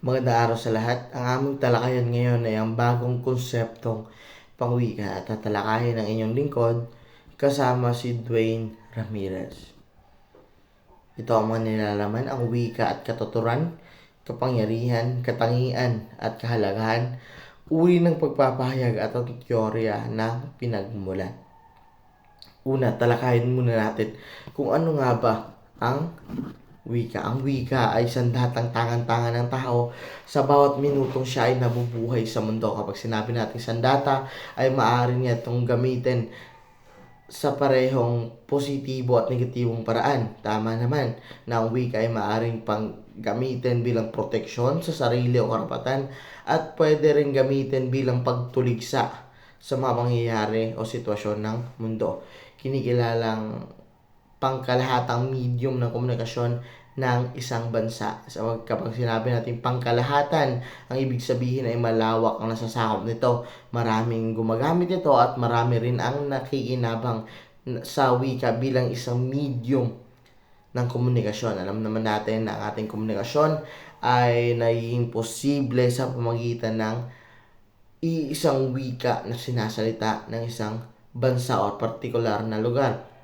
Magandang araw sa lahat. Ang aming talakayan ngayon ay ang bagong konseptong pangwika at tatalakayin ng inyong lingkod kasama si Dwayne Ramirez. Ito ang mga nilalaman, ang wika at katuturan, kapangyarihan, katangian at kahalagahan, uri ng pagpapahayag at ang teorya ng pinagmulan. Una, talakayin muna natin kung ano nga ba ang wika. Ang wika ay sandatang tangan-tangan ng tao sa bawat minutong siya ay nabubuhay sa mundo. Kapag sinabi natin sandata, ay maaari niya itong gamitin sa parehong positibo at negatibong paraan. Tama naman na ang wika ay maaaring pang gamitin bilang proteksyon sa sarili o karapatan at pwede rin gamitin bilang pagtuligsa sa mga pangyayari o sitwasyon ng mundo. Kinikilalang pangkalahatang medium ng komunikasyon ng isang bansa. So, kapag sinabi natin pangkalahatan, ang ibig sabihin ay malawak ang nasasakop nito. Maraming gumagamit ito at marami rin ang nakikinabang sa wika bilang isang medium ng komunikasyon. Alam naman natin na ang ating komunikasyon ay naging posible sa pamamagitan ng iisang wika na sinasalita ng isang bansa o partikular na lugar.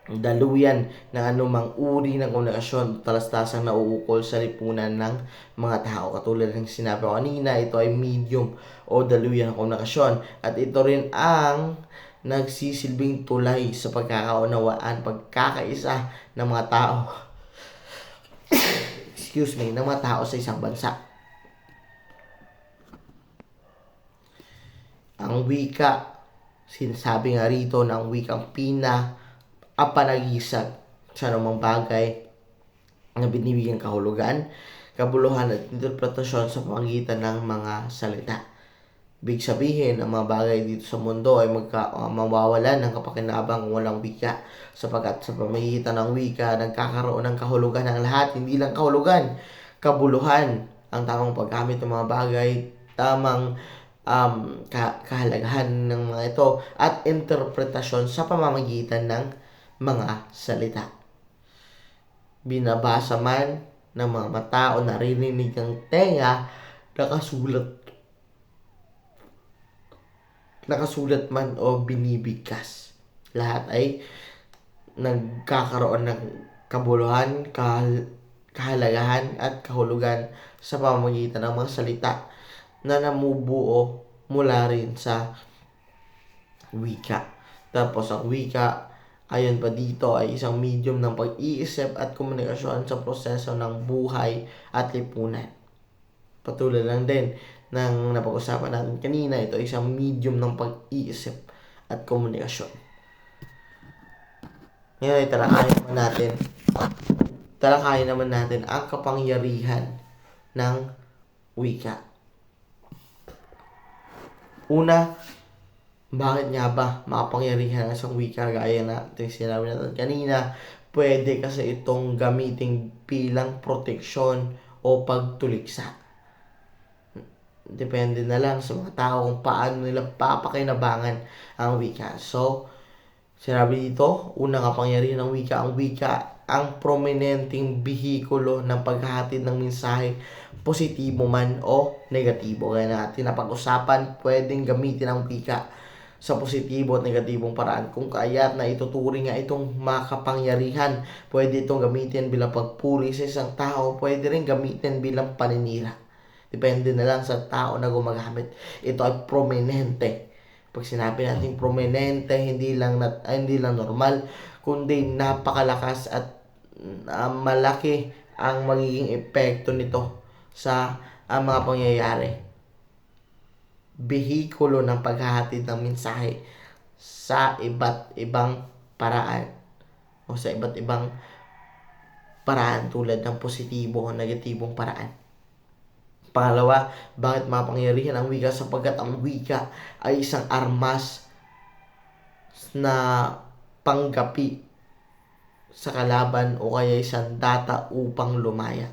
Daluyan ng anumang uri ng komunikasyon talastasang nauukol sa lipunan ng mga tao. Katulad ng sinabi ko kanina, ito ay medium o daluyan ng komunikasyon at ito rin ang nagsisilbing tulay sa pagkakaunawaan, pagkakaisa ng mga tao ng mga tao sa isang bansa. Ang wika, sinasabi nga rito na ang wikang panag-iisag sa anumang bagay na binibigyan kahulugan, kabuluhan at interpretasyon sa pamagitan ng mga salita. Ibig sabihin, ang mga bagay dito sa mundo ay mawawalan ng kapakinabang kung walang wika, sapagkat sa pamagitan ng wika, nagkakaroon ng kahulugan ng lahat, hindi lang kahulugan, kabuluhan, ang tamang paggamit ng mga bagay, tamang kahalagahan ng mga ito, at interpretasyon sa pamamagitan ng mga salita. Binabasa man ng mga mata o naririnig ng tenga, nakasulat man o binibigkas. Lahat ay nagkakaroon ng kabuluhan, kahalagahan at kahulugan sa pamamagitan ng mga salita na namubuo mula rin sa wika. Tapos ang wika, ayon pa dito, ay isang medium ng pag-iisip at komunikasyon sa proseso ng buhay at lipunan. Patulad lang din ng napag-usapan natin kanina, ito ay isang medium ng pag-iisip at komunikasyon. Ngayon ay talakayin naman natin ang kapangyarihan ng wika. Una, bakit nga ba makapangyarihan ang isang wika? Gaya na sinabi natin kanina, pwede kasi itong gamitin bilang proteksyon o pagtuligsa. Depende na lang sa mga tao kung paano nila papakinabangan ang wika. So, sinabi dito, unang kapangyarihan ng wika, ang prominenteng bihikulo ng paghahatid ng mensahe, positibo man o negatibo. Kaya natin napag-usapan, pwedeng gamitin ang wika sa positibo at negatibong paraan. Kung kaya't na ituturing nga itong makapangyarihan, pwede itong gamitin bilang pagpuri sa isang tao, pwede rin gamitin bilang paninira. Depende na lang sa tao na gumagamit. Ito ay prominente. Pag sinabi natin prominente, hindi lang normal, kundi napakalakas at malaki ang magiging epekto nito sa mga pangyayari. Bihikulo ng paghahatid ng mensahe sa iba't ibang paraan o sa iba't ibang paraan tulad ng positibo o negatibong paraan. Pangalawa, bakit mapangyarihan ang wika? Sapagkat ang wika ay isang armas na panggapi sa kalaban o kaya isang data upang lumaya.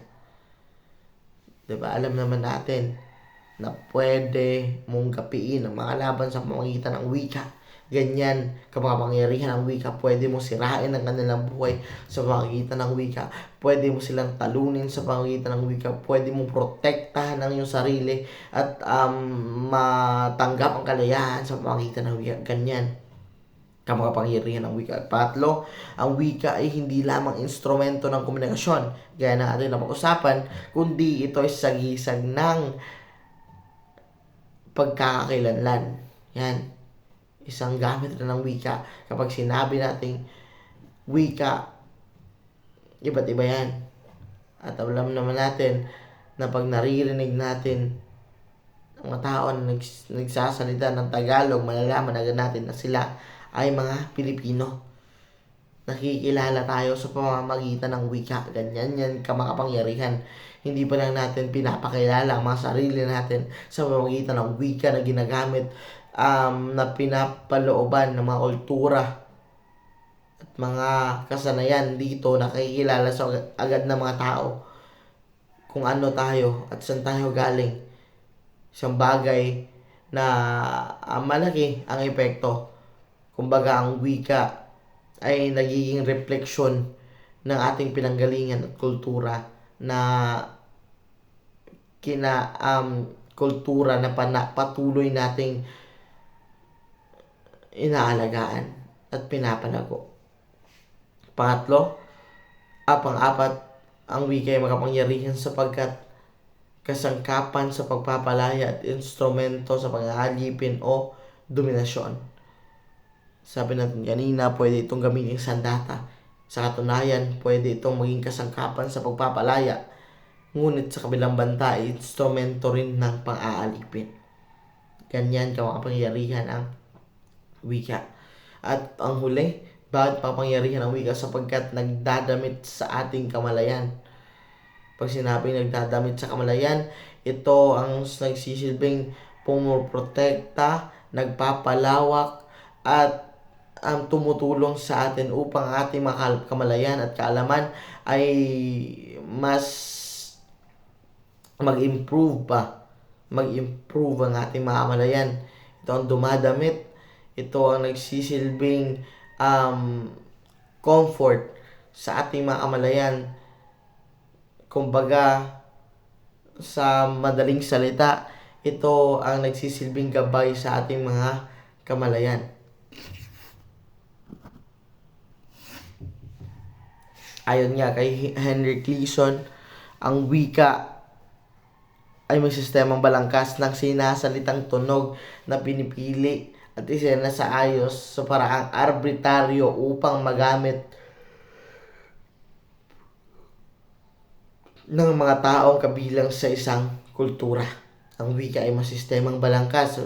Diba? Alam naman natin na pwede mong gapiin ang mga laban sa pamamagitan ng wika. Ganyan, kapangyarihan ang wika. Pwede mo sirain ang kanilang buhay sa pamamagitan ng wika. Pwede mo silang talunin sa pamamagitan ng wika. Pwede mo protektahan ang iyong sarili at matanggap ang kalayaan sa pamamagitan ng wika. Ganyan, kapangyarihan ng wika. At patlo, ang wika ay hindi lamang instrumento ng komunikasyon, gaya na ating napag-usapan, kundi ito ay sagisag ng pagkakakilanlan. Yan, isang gamit rin ng wika. Kapag sinabi nating wika, iba't iba yan. At alam naman natin na pag naririnig natin ang mga tao na nagsasalita ng Tagalog, malalaman agad natin na sila ay mga Pilipino. Nakikilala tayo sa pamamagitan ng wika. Ganyan yan kamakapangyarihan. Hindi pa lang natin pinapakilala ang mga sarili natin sa pamamagitan ng wika na ginagamit na pinapalooban ng mga kultura at mga kasanayan dito. Nakikilala sa agad ng mga tao kung ano tayo at saan tayo galing. Isang bagay na malaki ang epekto. Kumbaga, ang wika ay nagiging refleksyon ng ating pinanggalingan at kultura na kultura na patuloy nating inaalagaan at pinapalago. Pang-apat, ang wika ay makapangyarihan sapagkat kasangkapan sa pagpapalaya at instrumento sa pag-aalipin o dominasyon. Sabi natin kanina, pwede itong gamitin sa sandata. Sa katunayan, pwede itong maging kasangkapan sa pagpapalaya. Ngunit sa kabilang banda, instrumento rin ng pang-aalipin. Ganyan kamakapangyarihan ang wika. At ang huli, bakit makapangyarihan ang wika? Sapagkat nagdadamit sa ating kamalayan. Pag sinabing nagdadamit sa kamalayan, ito ang nagsisilbing pumuprotekta, nagpapalawak, at tumutulong sa atin upang ating kamalayan at kaalaman ay mas mag-improve ang ating mga kamalayan. Ito ang dumadamit, ito ang nagsisilbing comfort sa ating mga kamalayan. Kumbaga, sa madaling salita, ito ang nagsisilbing gabay sa ating mga kamalayan. Ayon nga kay Henry Cleason, ang wika ay may sistemang balangkas ng sinasalitang tunog na pinipili at isinasaayos sa paraang arbitraryo upang magamit ng mga taong kabilang sa isang kultura. Ang wika ay may sistemang balangkas.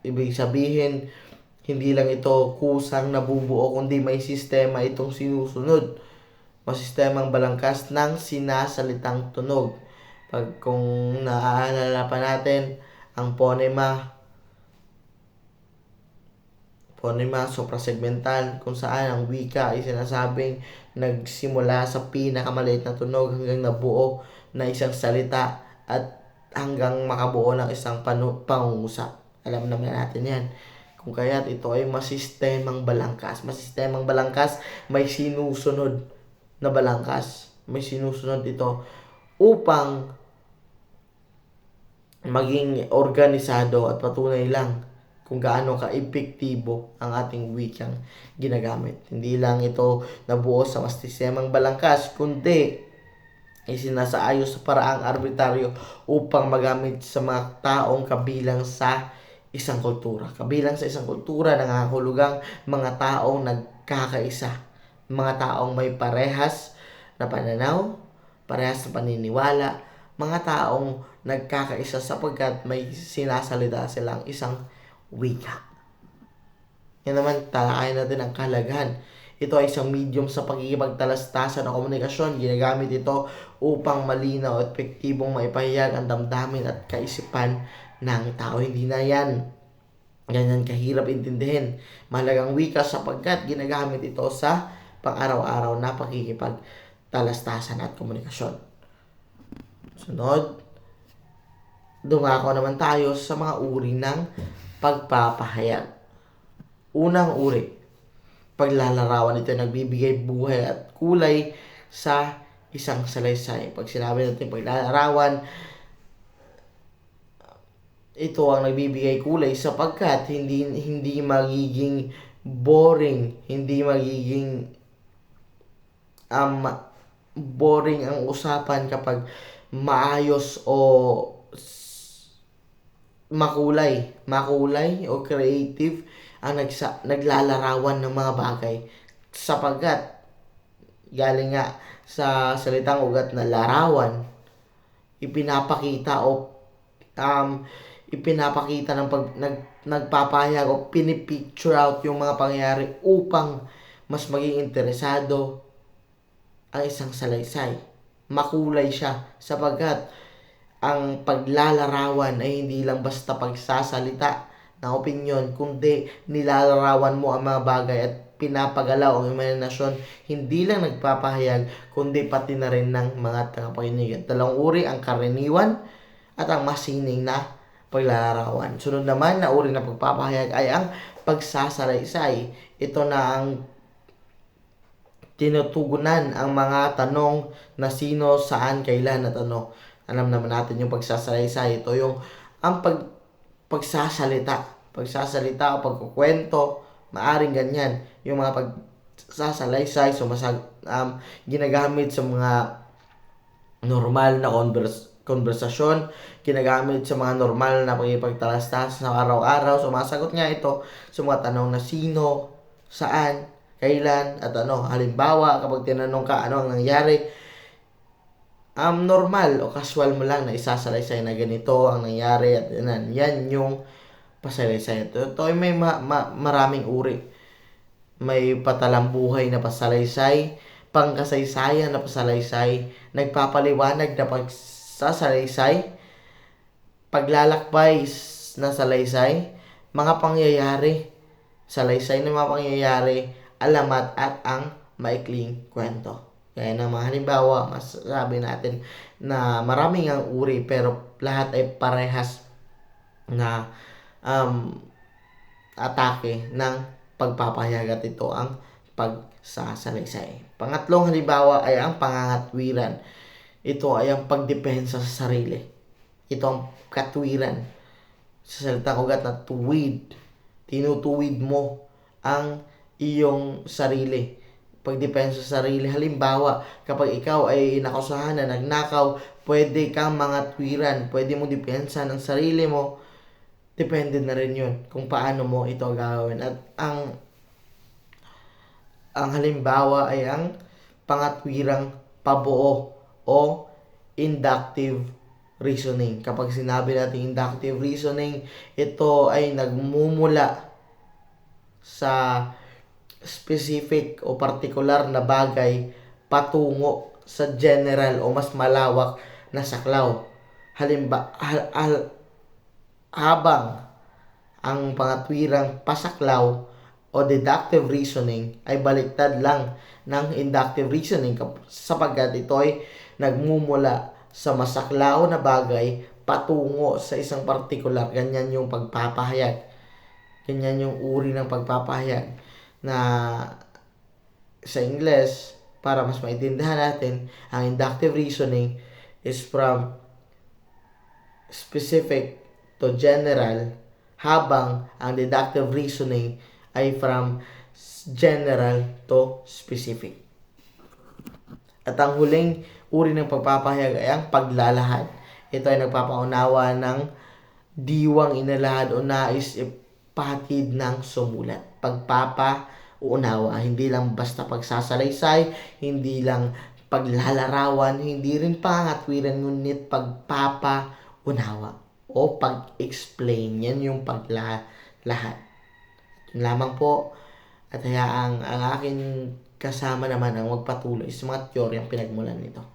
Ibig sabihin, hindi lang ito kusang nabubuo, kundi may sistema itong sinusunod. Masistemang balangkas ng sinasalitang tunog. Kung naaalala pa natin, ang phonema suprasegmental, kung saan ang wika ay sinasabing nagsimula sa pinakamaliit na tunog hanggang nabuo na isang salita at hanggang makabuo ng isang pangungusap. Alam naman natin yan. Kung kaya't ito ay masistemang balangkas. Masistemang balangkas, may sinusunod na balangkas. May sinusunod ito upang maging organisado at patunay lang kung gaano ka-epektibo ang ating wikang ginagamit. Hindi lang ito nabuo sa masistemang balangkas, kundi isinasaayos sa paraang arbitraryo upang magamit sa mga taong kabilang sa isang kultura. Kabilang sa isang kultura, nangangahulugang mga taong nagkakaisa. Mga taong may parehas na pananaw, parehas na paniniwala, mga taong nagkakaisa sapagkat may sinasalita silang isang wika. Yan naman, talakayan natin ang kahalagahan. Ito ay isang medium sa pagkikipagtalastasan ng komunikasyon. Ginagamit ito upang malinaw at epektibong maipahayag ang damdamin at kaisipan ng tao. Hindi na yan ganyan kahirap intindihin. Mahalagang wika sapagkat ginagamit ito sa pang-araw-araw na pakikipagtalastasan at komunikasyon. Sunod, dumako naman tayo sa mga uri ng pagpapahayag. Unang uri, paglalarawan. Ito ay nagbibigay buhay at kulay sa isang salaysay. Pag sinabi natin paglalarawan, ito ang nagbibigay kulay sapagkat hindi magiging boring, hindi magiging boring ang usapan kapag maayos o makulay o creative ang naglalarawan ng mga bagay, sapagkat galing nga sa salitang ugat na larawan, ipinapakita ng nagpapahayag o pinipicture out yung mga pangyayari upang mas maging interesado ang isang salaysay. Makulay siya sapagkat ang paglalarawan ay hindi lang basta pagsasalita ng opinyon, kundi nilalarawan mo ang mga bagay at pinapagalaw ang imahinasyon, hindi lang nagpapahayag, kundi pati na rin ng mga tagapakinig. Dalawang uri, ang karaniwan at ang masining na paglalarawan. Sunod naman na uri na pagpapahayag ay ang pagsasalaysay. Ito na ang tinutugunan ang mga tanong na sino, saan, kailan at ano. Alam naman natin yung pagsasalaysay. Ito yung ang pagsasalita o pagkukwento, maaring ganyan. Yung mga pagsasalaysay, ginagamit sa mga normal na konversasyon, ginagamit sa mga normal na pagpagtalastas sa araw-araw. Sumasagot nga ito sa mga tanong na sino, saan, kailan, at ano. Halimbawa, kapag tinanong ka ano ang nangyari, normal o casual mo lang na isasalaysay na ganito ang nangyari at yan yung pasalaysay. Ito ay may maraming uri. May patalambuhay na pasalaysay, pangkasaysayan na pasalaysay, nagpapaliwanag na pagsasalaysay, paglalakbay na salaysay, mga pangyayari, salaysay ng mga pangyayari, alamat at ang maikling kwento. Kaya ng mga halimbawa, masasabi natin na maraming ang uri pero lahat ay parehas na atake ng pagpapahayag at ito ang pagsasalaysay. Pangatlong halimbawa ay ang pangangatwiran. Ito ay ang pagdepensa sa sarili. Ito ang katwiran. Sa salitang ugat na tuwid. Tinutuwid mo ang iyong sarili. Pagdepensa sa sarili. Halimbawa, kapag ikaw ay nakusahan na nagnakaw, pwede kang mangatwiran. Pwede mo depensa ng sarili mo. Depende na rin yun kung paano mo ito gagawin. At ang halimbawa ay ang pangatwirang pabuo o inductive reasoning. Kapag sinabi natin inductive reasoning, ito ay nagmumula sa specific o particular na bagay patungo sa general o mas malawak na saklaw. Habang ang pangatwirang pasaklaw o deductive reasoning ay baliktad lang ng inductive reasoning sapagkat ito ay nagmumula sa masaklaw na bagay patungo sa isang particular. Ganyan yung pagpapahayag. Ganyan yung uri ng pagpapahayag na sa Ingles, para mas maintindihan natin, ang inductive reasoning is from specific to general, habang ang deductive reasoning ay from general to specific. At ang huling uri ng pagpapahayag ay ang paglalahad. Ito ay nagpapaunawa ng diwang inalahad o nais ipatid ng sumulat. Pagpapaunawa, hindi lang basta pagsasalaysay, hindi lang paglalarawan, hindi rin pangatwiran, ngunit pagpapaunawa o pag-explain. Yan yung paglalahad. Yun lamang po. At hayaang ang aking kasama naman ang magpatuloy sa mga teoryang pinagmulan nito.